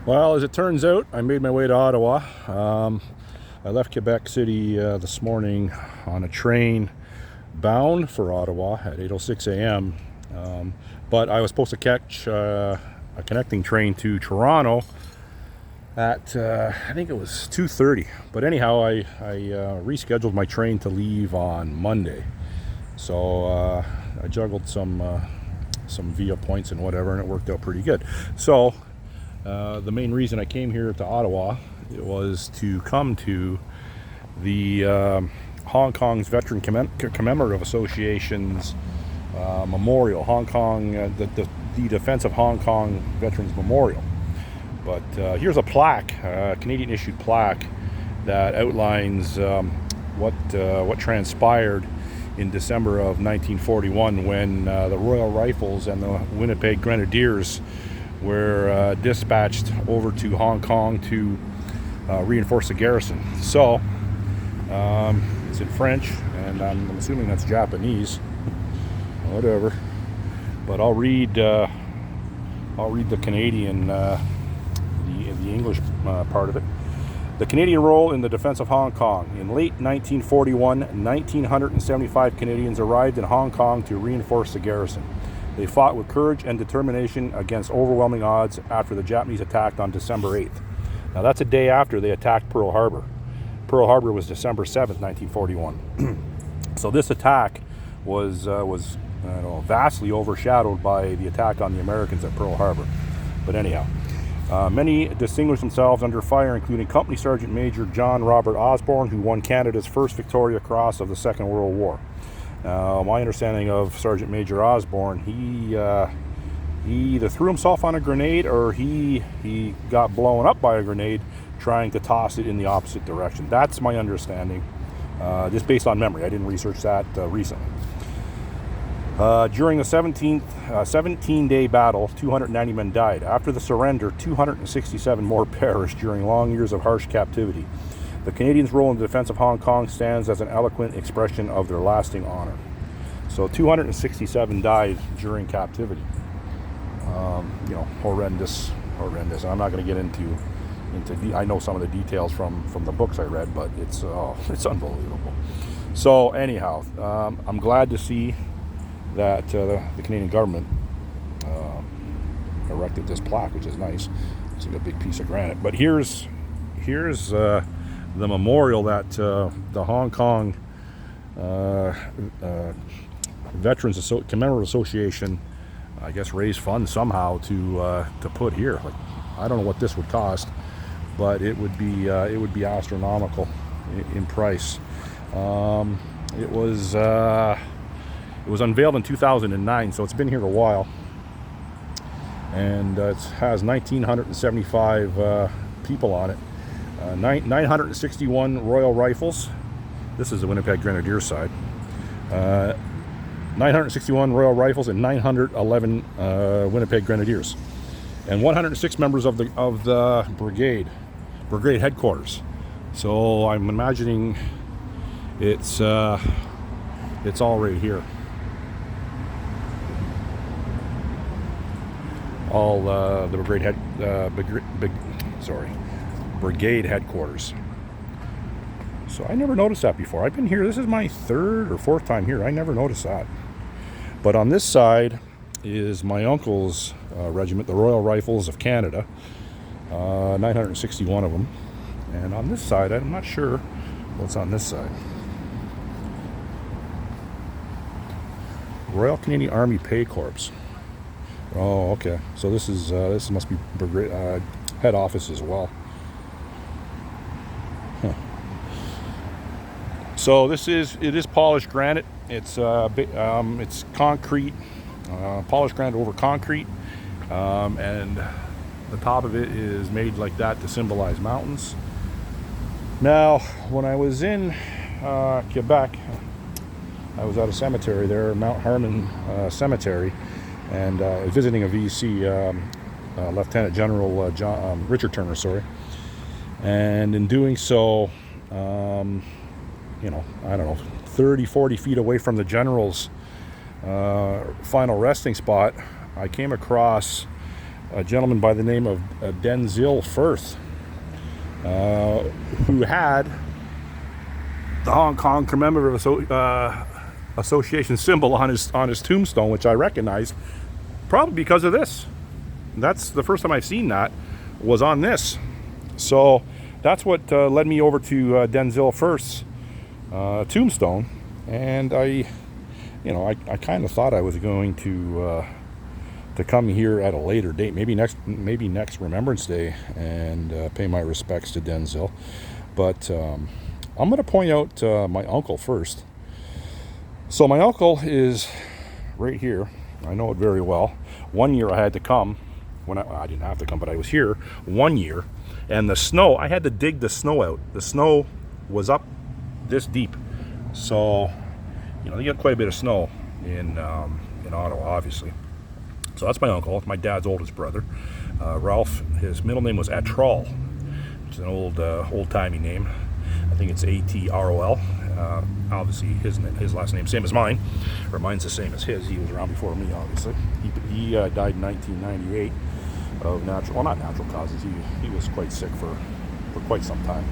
Well, as it turns out, I made my way to Ottawa. I left Quebec City this morning on a train bound for Ottawa at 8:06 a.m. But I was supposed to catch a connecting train to Toronto at I think it was 2:30. But anyhow, I rescheduled my train to leave on Monday. So I juggled some via points and whatever, and it worked out pretty good. So the main reason I came here to Ottawa was to come to the Hong Kong's Veteran Commemorative Association's memorial, Hong Kong, the Defense of Hong Kong Veterans Memorial. But here's a plaque, a Canadian-issued plaque that outlines what transpired in December of 1941 when the Royal Rifles and the Winnipeg Grenadiers were dispatched over to Hong Kong to reinforce the garrison. So it's in French, and I'm assuming that's Japanese. Whatever. But I'll read the Canadian, the English part of it. The Canadian role in the defense of Hong Kong. In late 1941, 1,975 Canadians arrived in Hong Kong to reinforce the garrison. They fought with courage and determination against overwhelming odds after the Japanese attacked on December 8th. Now that's a day after they attacked Pearl Harbor. Pearl Harbor was December 7th, 1941. So this attack was vastly overshadowed by the attack on the Americans at Pearl Harbor. But anyhow, many distinguished themselves under fire, including Company Sergeant Major John Robert Osborne, who won Canada's first Victoria Cross of the Second World War. My understanding of Sergeant Major Osborne, he either threw himself on a grenade or he got blown up by a grenade trying to toss it in the opposite direction. That's my understanding, just based on memory. I didn't research that recently. During the 17-day battle, 290 men died. After the surrender, 267 more perished during long years of harsh captivity. The Canadians' role in the defense of Hong Kong stands as an eloquent expression of their lasting honor. So 267 died during captivity. Horrendous. I'm not going to get into. I know some of the details from the books I read, but it's unbelievable. So anyhow, I'm glad to see that the Canadian government erected this plaque, which is nice. It's like a big piece of granite. But here's the memorial that the Hong Kong Veterans Commemorative Association, I guess, raised funds somehow to put here. Like, I don't know what this would cost, but it would be astronomical in price. It was unveiled in 2009, so it's been here a while, and it has 1,975 people on it. 961 Royal Rifles. This is the Winnipeg Grenadiers side. 961 Royal Rifles and 911 Winnipeg Grenadiers, and 106 members of the brigade headquarters. So I'm imagining it's all right here. All the brigade headquarters. So I never noticed that before. I've been here. This is my third or fourth time here. I never noticed that. But on this side is my uncle's regiment, the Royal Rifles of Canada, 961 of them. And on this side, I'm not sure what's on this side. Royal Canadian Army Pay Corps. Oh, okay. So this must be head office as well. Huh. So it is polished granite. It's concrete, polished granite over concrete, and the top of it is made like that to symbolize mountains. Now, when I was in Quebec, I was at a cemetery there, Mount Harmon Cemetery, and visiting a VC, Lieutenant General Richard Turner, sorry. And in doing so, I don't know, 30, 40 feet away from the general's final resting spot, I came across a gentleman by the name of Denzil Firth, who had the Hong Kong Commemorative Association symbol on his tombstone, which I recognized probably because of this. That's the first time I've seen that, was on this. So that's what led me over to Denzil Firth's tombstone, and I kind of thought I was going to come here at a later date, maybe next Remembrance Day, and pay my respects to Denzil. But I'm going to point out my uncle first. So my uncle is right here. I know it very well. One year I had to come, when I didn't have to come, but I was here one year, and the snow, I had to dig the snow out. The snow was up this deep. So, you get quite a bit of snow in Ottawa, obviously. So that's my uncle, my dad's oldest brother, Ralph. His middle name was Atrol, which is an old-timey name. I think it's Atrol. Obviously, his last name, same as mine, or mine's the same as his. He was around before me, obviously. He died in 1998 of not natural causes. He was quite sick for quite some time.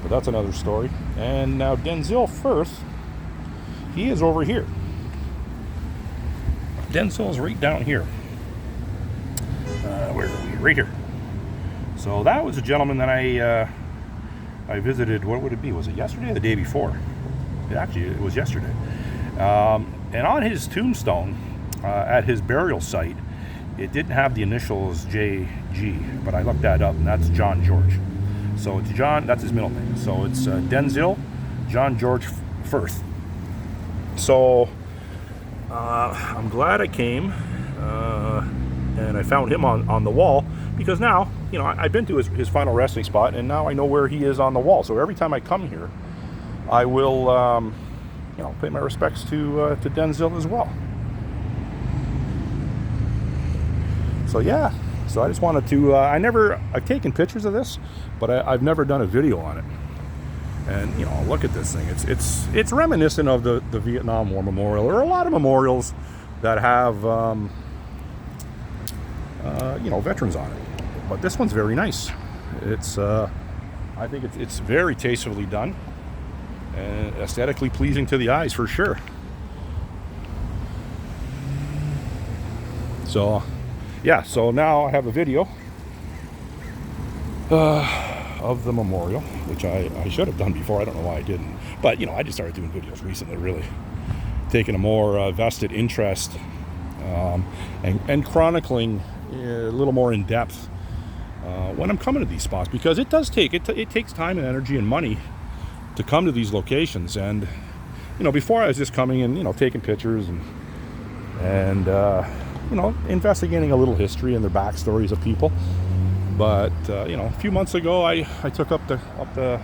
But that's another story. And now Denzil Firth, he is over here. Denzil is right down here. Where are we? Right here. So that was a gentleman that I visited. What would it be? Was it yesterday or the day before? Actually, it was yesterday. And on his tombstone, at his burial site, it didn't have the initials JG, but I looked that up, and that's John George. So it's John, that's his middle name. So it's Denzil John George Firth. So I'm glad I came, and I found him on the wall, because now, I've been to his final resting spot, and now I know where he is on the wall. So every time I come here, I will, pay my respects to Denzil as well. So yeah, so I just wanted to, I've taken pictures of this, but I've never done a video on it. And, look at this thing. It's reminiscent of the Vietnam War Memorial, or a lot of memorials that have, veterans on it. But this one's very nice. I think it's very tastefully done and aesthetically pleasing to the eyes, for sure. So yeah, so now I have a video of the memorial, which I should have done before. I don't know why I didn't, but I just started doing videos recently, really taking a more vested interest, and chronicling a little more in depth when I'm coming to these spots, because it takes time and energy and money to come to these locations. And before I was just coming and taking pictures and investigating a little history and the backstories of people. But a few months ago, I took up the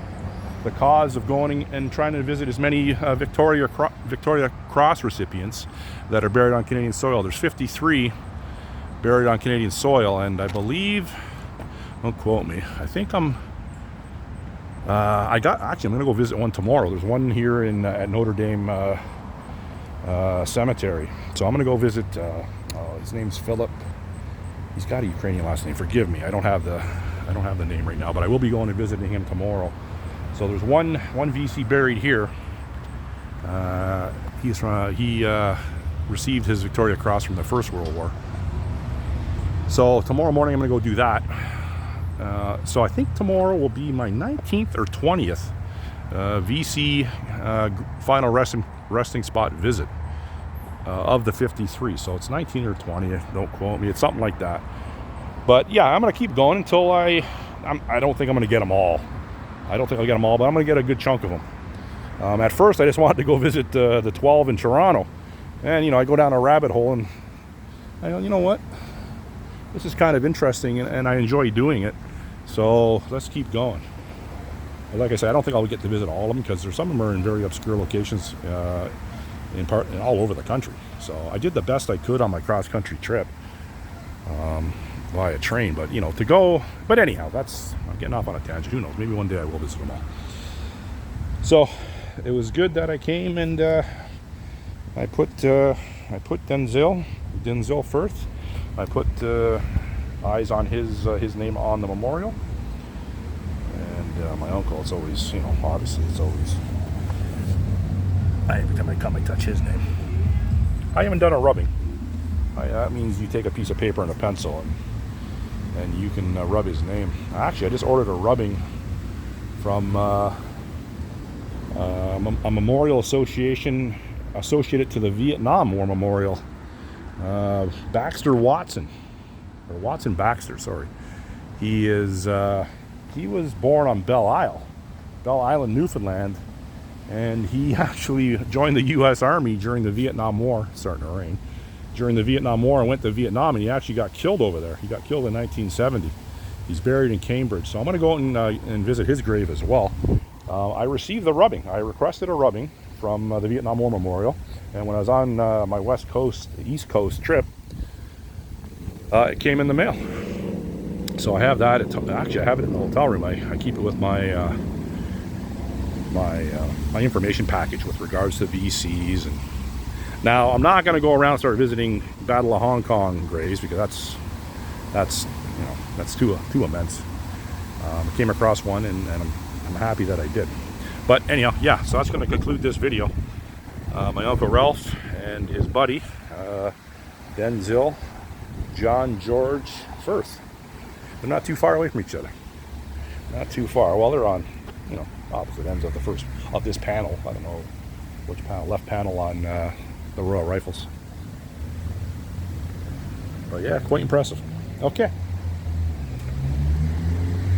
cause of going and trying to visit as many Victoria Cross recipients that are buried on Canadian soil. There's 53 buried on Canadian soil, and I believe, don't quote me, I think I'm going to go visit one tomorrow. There's one here at Notre Dame Cemetery. So I'm going to go visit, his name's Philip. He's got a Ukrainian last name. Forgive me. I don't have the name right now, but I will be going and visiting him tomorrow. So there's one VC buried here. He received his Victoria Cross from the First World War. So tomorrow morning I'm going to go do that. So I think tomorrow will be my 19th or 20th VC final resting spot visit of the 53. So it's 19 or 20, don't quote me, it's something like that. But yeah, I'm going to keep going until I don't think I'm going to get them all. I don't think I'll get them all, but I'm going to get a good chunk of them. At first I just wanted to go visit the 12 in Toronto, and I go down a rabbit hole, and I go, you know what, this is kind of interesting, and I enjoy doing it, so let's keep going. But like I said, I don't think I'll get to visit all of them, because some of them are in very obscure locations all over the country. So I did the best I could on my cross-country trip via train, but to go. But anyhow, I'm getting off on a tangent. Who knows? Maybe one day I will visit them all. So it was good that I came, and I put Denzil Firth. I put eyes on his name on the memorial. And my uncle, it's always, you know, obviously it's always, every time I come I touch his name. I haven't done a rubbing. That means you take a piece of paper and a pencil and you can rub his name. Actually, I just ordered a rubbing from a memorial association associated to the Vietnam War Memorial. Baxter Watson, or Watson Baxter, sorry. He was born on Belle Island, Newfoundland, and he actually joined the U.S. Army during the Vietnam War. It's starting to rain. During the Vietnam War, and went to Vietnam, and he actually got killed over there. He got killed in 1970. He's buried in Cambridge, so I'm going to go out and visit his grave as well. I received the rubbing. I requested a rubbing from the Vietnam War Memorial, and when I was on my East Coast trip, it came in the mail. So I have that. Actually, I have it in the hotel room. I keep it with my my information package with regards to VCs. And now I'm not going to go around and start visiting Battle of Hong Kong graves, because that's you know, that's too immense. I came across one, and I'm happy that I did. But anyhow, yeah. So that's going to conclude this video. My Uncle Ralph and his buddy Denzil John George Firth. They're not too far away from each other. Not too far. Well, they're on, you know, opposite ends of this panel. I don't know which panel. Left panel on the Royal Rifles. But yeah, quite impressive. Okay.